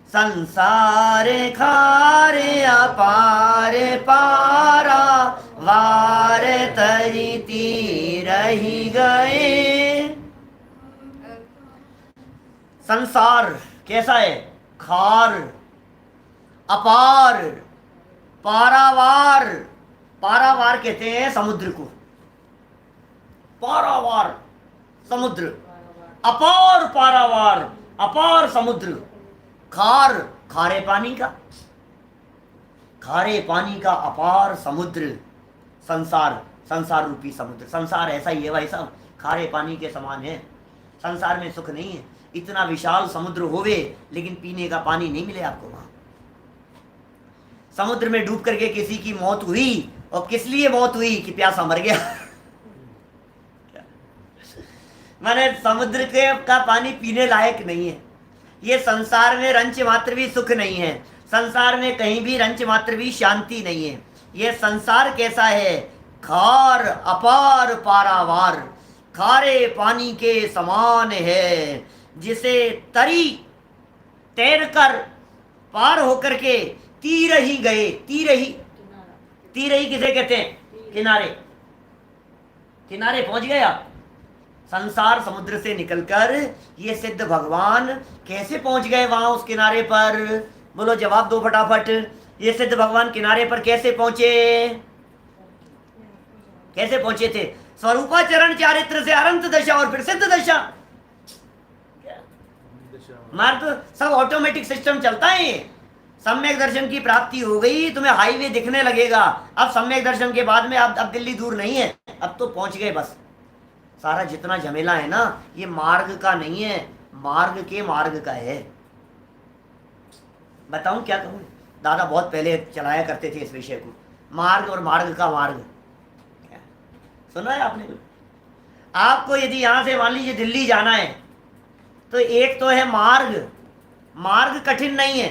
संसार खारे अपार पारा वार तरिती रही गए। संसार कैसा है, खार, अपार, पारावार, पारावार कहते हैं समुद्र को, पारावार समुद्र, अपार पारावार, अपार समुद्र, खार खारे पानी का, खारे पानी का अपार समुद्र, संसार, संसार रूपी समुद्र। संसार ऐसा ही है भाई साहब, खारे पानी के समान है। संसार में सुख नहीं है, इतना विशाल समुद्र होवे लेकिन पीने का पानी नहीं मिले आपको वहां। समुद्र में डूब करके किसी की मौत हुई, और किस लिए मौत हुई कि प्यासा मर गया। माने समुद्र के का पानी पीने लायक नहीं है। ये संसार में रंच मात्र भी सुख नहीं है, संसार में कहीं भी रंच मात्र भी शांति नहीं है। ये संसार कैसा है, खार अपार पारावार, खारे पानी के समान है, जिसे तरी तैर कर पार होकर के तीर ही गए। तीर ही, तीर ही किसे कहते हैं? किनारे। किनारे पहुंच गए आप। संसार समुद्र से निकलकर ये सिद्ध भगवान कैसे पहुंच गए वहां उस किनारे पर? बोलो, जवाब दो फटाफट। ये सिद्ध भगवान किनारे पर कैसे पहुंचे? कैसे पहुंचे थे? स्वरूपाचरण चारित्र से अनंत दशा और फिर सिद्ध दशा। मार्ग तो सब ऑटोमेटिक सिस्टम चलता है। सम्यक दर्शन की प्राप्ति हो गई, तुम्हें हाईवे दिखने लगेगा। अब सम्यक दर्शन के बाद में अब दिल्ली दूर नहीं है, अब तो पहुंच गए बस। सारा जितना झमेला है ना, ये मार्ग का नहीं है, मार्ग के मार्ग का है। बताऊं क्या कहूं? दादा बहुत पहले चलाया करते थे इस विषय को, मार्ग और मार्ग का मार्ग। सुना है आपने? आपको यदि यहां से मान लीजिए दिल्ली जाना है, तो एक तो है मार्ग। मार्ग कठिन नहीं है,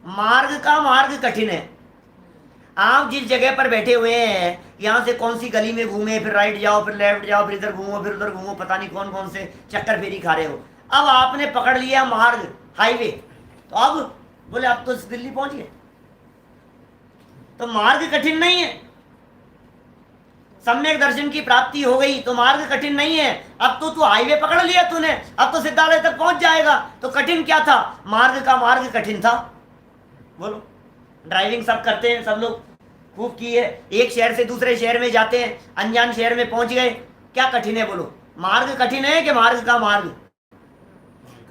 मार्ग का मार्ग कठिन है। आप जिस जगह पर बैठे हुए हैं, यहाँ से कौन सी गली में घूमे, फिर राइट जाओ, फिर लेफ्ट जाओ, फिर इधर घूमो, फिर उधर घूमो, पता नहीं कौन कौन से चक्कर फेरी खा रहे हो। अब आपने पकड़ लिया मार्ग, हाईवे, तो अब बोले अब तो दिल्ली पहुंच गए। तो मार्ग कठिन नहीं है। सम्यक दर्शन की प्राप्ति हो गई तो मार्ग कठिन नहीं है। अब तो तू हाईवे पकड़ लिया तूने, अब तो सिद्धालय तक पहुंच जाएगा। तो कठिन क्या था? मार्ग का मार्ग कठिन था। बोलो, ड्राइविंग सब करते हैं, सब लोग खूब की है। एक शहर से दूसरे शहर में जाते हैं, अनजान शहर में पहुंच गए, क्या कठिन है? बोलो, मार्ग कठिन है कि मार्ग का मार्ग?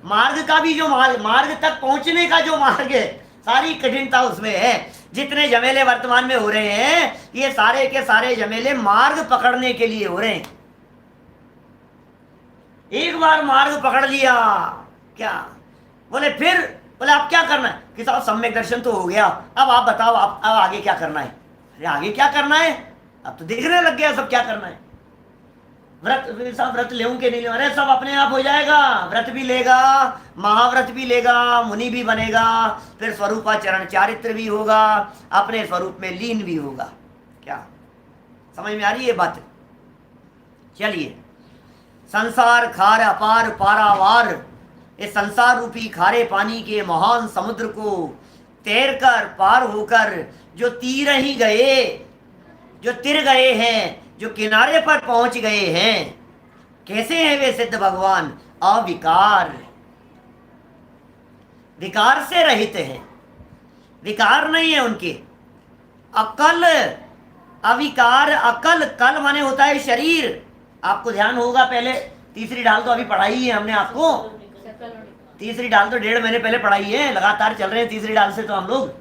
मार्ग का भी जो मार्ग तक पहुंचने का जो मार्ग है, सारी कठिनता उसमें है। जितने झमेले वर्तमान में हो रहे हैं, ये सारे के सारे झमेले मार्ग पकड़ने के लिए हो रहे हैं। एक बार मार्ग पकड़ लिया, क्या बोले? फिर बोले अब क्या करना है? कि साहब सम्यक दर्शन तो हो गया, अब आप बताओ, अब आगे क्या करना है? अरे आगे क्या करना है? अब तो दिखने लग गया सब क्या करना है। व्रत, सब व्रत लेऊं के नहीं लेऊं? अरे सब अपने आप हो जाएगा। व्रत भी लेगा, महाव्रत भी लेगा, मुनि भी बनेगा, फिर स्वरूपाचरण चारित्र भी होगा, अपने स्वरूप में लीन भी होगा। क्या समझ में आ रही है बात? चलिए, संसार खार अपार पारावार, इस संसार रूपी खारे पानी के महान समुद्र को तैर कर पार होकर जो तीर ही गए, जो तिर गए हैं, जो किनारे पर पहुंच गए हैं, कैसे हैं वे सिद्ध भगवान? अविकार, विकार से रहित हैं, विकार नहीं है उनके। अकल, अविकार, अकल, कल माने होता है शरीर। आपको ध्यान होगा, पहले तीसरी ढाल तो अभी पढ़ाई है हमने आपको। तीसरी डाल तो 1.5 महीने पहले पढ़ाई है, लगातार चल रहे हैं तीसरी डाल से। तो हम लोग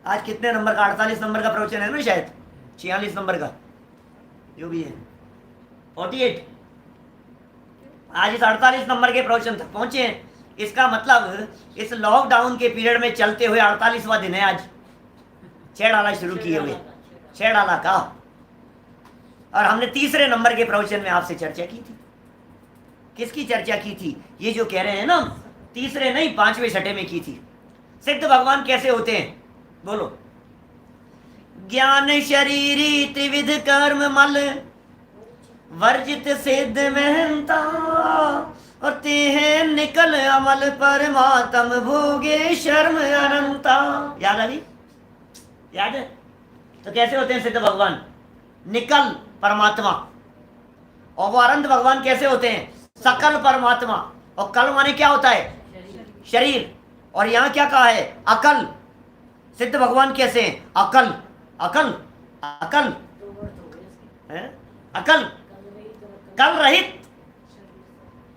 आज कितने नंबर का? 48 नंबर का प्रवचन है ना, शायद 46 नंबर का जो भी है, 48। आज इस 48 नंबर के प्रवचन तक पहुंचे हैं। इसका मतलब इस लॉकडाउन के पीरियड में चलते हुए 48वां दिन है आज। 6 डाला शुरू किए हुए, 6 डाला का। और हमने तीसरे नंबर के प्रवचन में आपसे चर्चा की थी। किसकी चर्चा की थी? ये जो कह रहे हैं ना, तीसरे नहीं 5वें छठे में की थी। सिद्ध भगवान कैसे होते हैं? बोलो, ज्ञान शरीरी त्रिविध कर्म मल, वर्जित सिद्ध महंता, और ते हैं निकल अमल परमात्म भोगे शर्म अनंता। याद आ रही? याद है? तो कैसे होते हैं सिद्ध भगवान? निकल परमात्मा। और वो अनंत भगवान कैसे होते हैं? सकल परमात्मा। और कल माने क्या होता है? शरीर। और यहां क्या कहा है? अकल। सिद्ध भगवान कैसे हैं? अकल, अकल, अकल है? अकल, कल रहित,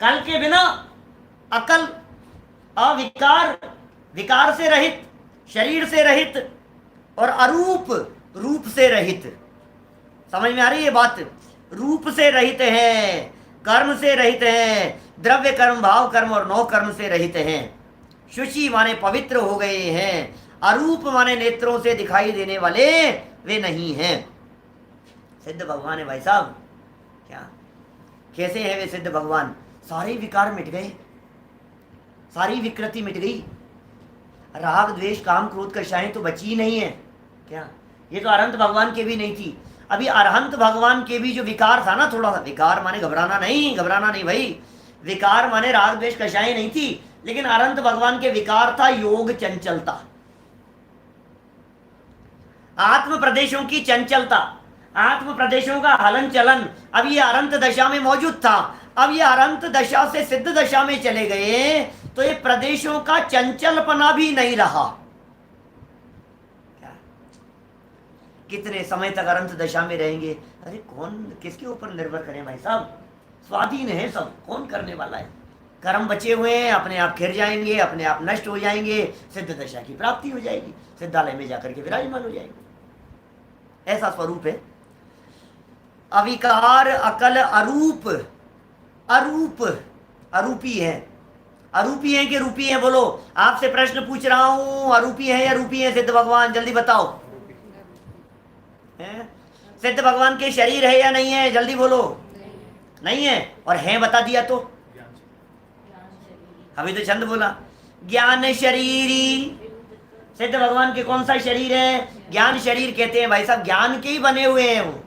कल के बिना अकल, अविकार, विकार से रहित, शरीर से रहित, और अरूप, रूप से रहित। समझ में आ रही है बात? रूप से रहित है, कर्म से रहित है, द्रव्य कर्म, भाव कर्म और नौ कर्म से रहित हैं। शुचि माने पवित्र हो गए हैं। अरूप माने नेत्रों से दिखाई देने वाले वे नहीं हैं। सिद्ध भगवान है भाई साहब। क्या कैसे है वे सिद्ध भगवान? सारे विकार मिट गए, सारी विकृति मिट गई। राग द्वेष काम क्रोध कषाएं तो बची ही नहीं है। क्या ये तो अनंत भगवान के भी नहीं थी। अभी अरहंत भगवान के भी जो विकार था ना, थोड़ा सा विकार माने घबराना नहीं भाई, विकार माने राग द्वेष कषाय नहीं थी, लेकिन अरहंत भगवान के विकार था योग चंचलता, आत्म प्रदेशों की चंचलता, आत्म प्रदेशों का हलन चलन। अब ये अरंत दशा में मौजूद था, अब ये अरंत दशा से सिद्ध दशा में चले गए तो ये प्रदेशों का चंचलपना भी नहीं रहा। क्या कितने समय तक अरंत दशा में रहेंगे? अरे कौन किसके ऊपर निर्भर करें भाई साहब, स्वाधीन है सब, कौन करने वाला है? कर्म बचे हुए हैं, अपने आप खिर जाएंगे, अपने आप नष्ट हो जाएंगे, सिद्ध दशा की प्राप्ति हो जाएगी, सिद्धालय में जाकर के विराजमान हो जाएंगे। ऐसा स्वरूप है। अविकार अकल अरूप, अरूप अरूपी है, अरूपी है कि रूपी है? बोलो, आपसे प्रश्न पूछ रहा हूं, अरूपी है या रूपी है सिद्ध भगवान? जल्दी बताओ। है? सिद्ध भगवान के शरीर है या नहीं है? जल्दी बोलो। नहीं है। और है बता दिया तो अभी तो चंद बोला ज्ञान शरीरी। सिद्ध भगवान के कौन सा शरीर है? ज्ञान शरीर कहते हैं भाई साहब, ज्ञान के ही बने हुए हैं वो।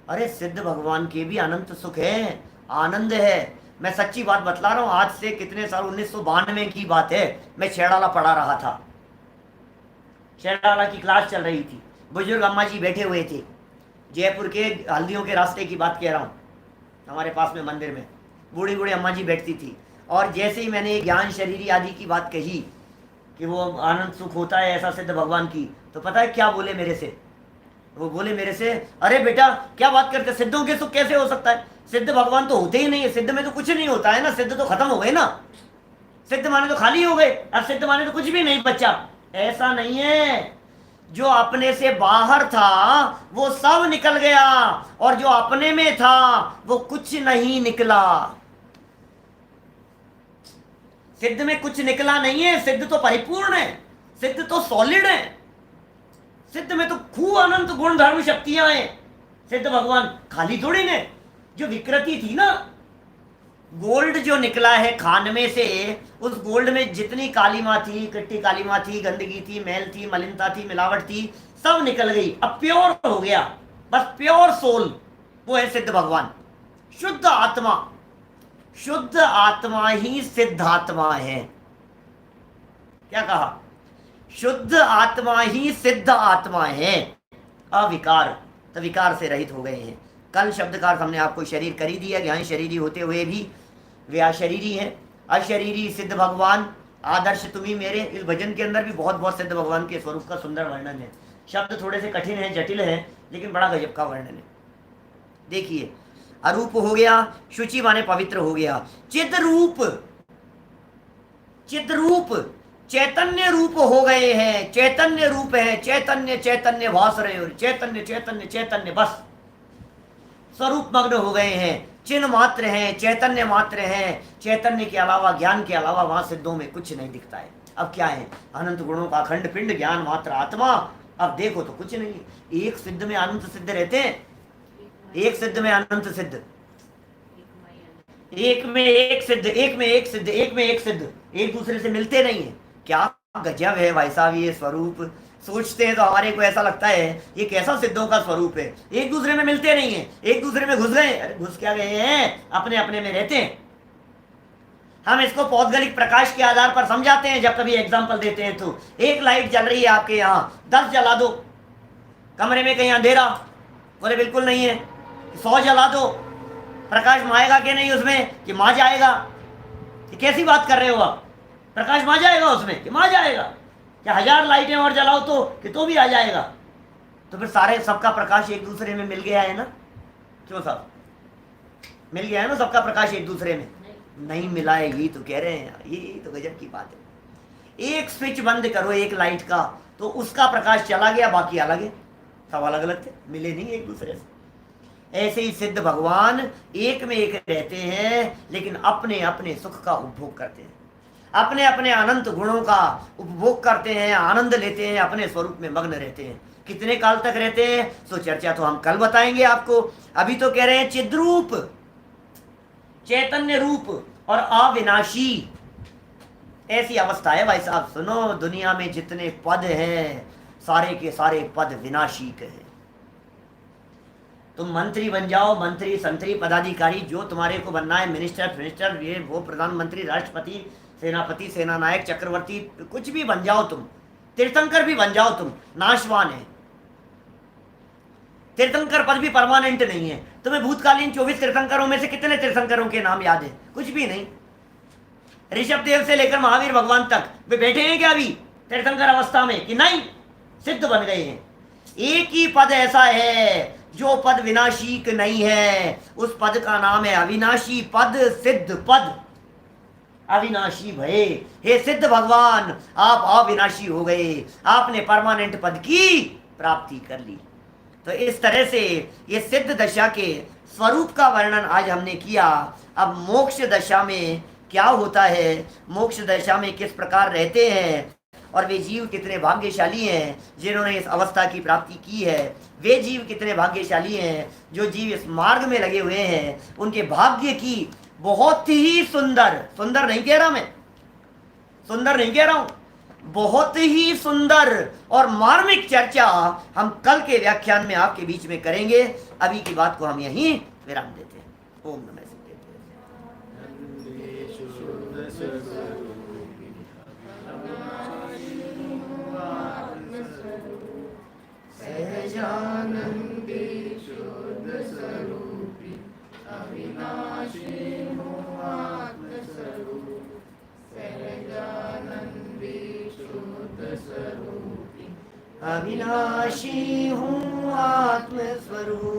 अरे सिद्ध भगवान के भी अनंत सुख है, आनंद है। मैं सच्ची बात बतला रहा हूं, आज से कितने साल, 1992 की बात है, मैं छेड़ाला पढ़ा रहा था, छेड़ाला की क्लास चल रही थी, बुजुर्ग अम्मा जी बैठे हुए थे, जयपुर के हल्दियों के रास्ते की बात कह रहा हूँ, हमारे पास में मंदिर में बूढ़ी बूढ़ी अम्मा जी बैठती थी। और जैसे ही मैंने ज्ञान शरीरी आदि की बात कही कि वो आनंद सुख होता है ऐसा सिद्ध भगवान की, तो पता है क्या बोले मेरे से? वो बोले मेरे से, अरे बेटा क्या बात करते, सिद्धों के सुख कैसे हो सकता है? सिद्ध भगवान तो होते ही नहीं है, सिद्ध में तो कुछ नहीं होता है ना, सिद्ध तो खत्म हो गए ना, सिद्ध माने तो खाली हो गए, अब सिद्ध माने तो कुछ भी नहीं बच्चा। ऐसा नहीं है, जो अपने से बाहर था वो सब निकल गया, और जो अपने में था वो कुछ नहीं निकला। सिद्ध में कुछ निकला नहीं है, सिद्ध तो परिपूर्ण है, सिद्ध तो सॉलिड है, सिद्ध में तो खूब अनंत गुण धर्म शक्तियां हैं। सिद्ध भगवान खाली थोड़ी ने, जो विकृति थी ना, गोल्ड जो निकला है खान में से, उस गोल्ड में जितनी कालीमा थी, कट्टी कालीमा थी, गंदगी थी, मैल थी, मलिनता थी, मिलावट थी, सब निकल गई, अब प्योर हो गया, बस प्योर सोल, वो है सिद्ध भगवान। शुद्ध आत्मा, शुद्ध आत्मा ही सिद्ध आत्मा है। क्या कहा? शुद्ध आत्मा ही सिद्ध आत्मा है। अविकार, तो विकार से रहित हो गए हैं। कल शब्द का अर्थ हमने आपको शरीर कर ही दिया, ज्ञान शरीरी होते हुए भी वे अशरीरी है। अशरीरी सिद्ध भगवान आदर्श तुम्ही मेरे, इस भजन के अंदर भी बहुत बहुत सिद्ध भगवान के स्वरूप का सुंदर वर्णन है। शब्द थोड़े से कठिन है, जटिल है, लेकिन बड़ा गजब का वर्णन है। देखिए, अरूप हो गया, शुचि माने पवित्र हो गया, चिद रूप, चिद रूप चैतन्य रूप हो गए हैं, चैतन्य रूप है, चैतन्य चैतन्य भास रहे हो, चैतन्य चैतन्य चैतन्य, बस स्वरूप मग्न हो गए हैं, चिन्ह मात्र हैं, चैतन्य मात्र हैं। चैतन्य के अलावा, ज्ञान के अलावा वहां सिद्धों में कुछ नहीं दिखता है। अब क्या है? अनंत गुणों का अखंड पिंड, ज्ञान मात्र आत्मा। अब देखो तो कुछ नहीं। एक सिद्ध में अनंत सिद्ध रहते हैं, एक सिद्ध में अनंत सिद्ध, एक में एक सिद्ध, एक में एक सिद्ध, एक में एक सिद्ध, एक दूसरे से मिलते नहीं है। क्या गजब है भाई साहब ये स्वरूप। सोचते हैं तो हमारे को ऐसा लगता है ये कैसा सिद्धों का स्वरूप है, एक दूसरे में मिलते नहीं है, एक दूसरे में घुस गए। अरे घुस क्या गए हैं, अपने अपने में रहते हैं। हम इसको पौद्गलिक प्रकाश के आधार पर समझाते हैं जब कभी एग्जाम्पल देते हैं तो। एक लाइट जल रही है आपके यहाँ, 10 जला दो, कमरे में कहीं अंधेरा, बोले बिल्कुल नहीं है, 100 जला दो, प्रकाश माएगा कि नहीं उसमें? कि माँ जाएगा। कि कैसी बात कर रहे हो आप, प्रकाश माँ जाएगा उसमें? कि माँ जाएगा। क्या 1000 लाइटें और जलाओ तो भी आ जाएगा? तो फिर सारे सबका प्रकाश एक दूसरे में मिल गया है ना? क्यों साहब, मिल गया है ना सबका प्रकाश एक दूसरे में? नहीं मिला है, यही तो कह रहे हैं। ये तो गजब की बात है। एक स्विच बंद करो एक लाइट का तो उसका प्रकाश चला गया, बाकी अलग है, सब अलग अलग थे, मिले नहीं एक दूसरे से। ऐसे ही सिद्ध भगवान एक में एक रहते हैं, लेकिन अपने अपने सुख का उपभोग करते हैं, अपने अपने अनंत गुणों का उपभोग करते हैं, आनंद लेते हैं, अपने स्वरूप में मग्न रहते हैं। कितने काल तक रहते हैं तो चर्चा तो हम कल बताएंगे आपको। अभी तो कह रहे हैं चिद्रूप, चैतन्य रूप और अविनाशी, ऐसी अवस्था है भाई साहब। सुनो, दुनिया में जितने पद हैं सारे के सारे पद विनाशी के हैं, तुम मंत्री बन जाओ, मंत्री संतरी पदाधिकारी जो तुम्हारे को बनना है, मिनिस्टर मिनिस्टर ये वो, प्रधानमंत्री, राष्ट्रपति, सेनापति, सेना नायक, चक्रवर्ती, कुछ भी बन जाओ तुम, तीर्थंकर भी बन जाओ तुम, नाशवान है। तीर्थंकर पद भी परमानेंट नहीं है। तुम्हें भूतकालीन 24 तीर्थंकरों में से कितने तीर्थंकरों के नाम याद है? कुछ भी नहीं। ऋषभ देव से लेकर महावीर भगवान तक वे बैठे हैं क्या अभी तीर्थंकर अवस्था में कि नहीं? सिद्ध बन गए हैं। एक ही पद ऐसा है जो पद विनाशी नहीं है, उस पद का नाम है अविनाशी पद, सिद्ध पद। अविनाशी भये, हे सिद्ध भगवान आप अविनाशी हो गए, आपने परमानेंट पद की प्राप्ति कर ली। तो इस तरह से ये सिद्ध दशा के स्वरूप का वर्णन आज हमने किया। अब मोक्ष दशा में क्या होता है, मोक्ष दशा में किस प्रकार रहते हैं और वे जीव कितने भाग्यशाली हैं जिन्होंने इस अवस्था की प्राप्ति की है। वे जीव कितने भाग्यशाली हैं जो जीव इस मार्ग में लगे हुए हैं, उनके भाग्य की बहुत ही सुंदर, सुंदर नहीं कह रहा मैं, सुंदर नहीं कह रहा हूं, बहुत ही सुंदर और मार्मिक चर्चा हम कल के व्याख्यान में आपके बीच में करेंगे। अभी की बात को हम यहीं विराम देते हैं। ओम नमः
सहजानंदी शुद्ध स्वरूपी अविनाशी हूँ आत्मस्वरूप, सहजानंदी शुद्ध स्वरूपी
अविनाशी हूँ आत्मस्वरूप।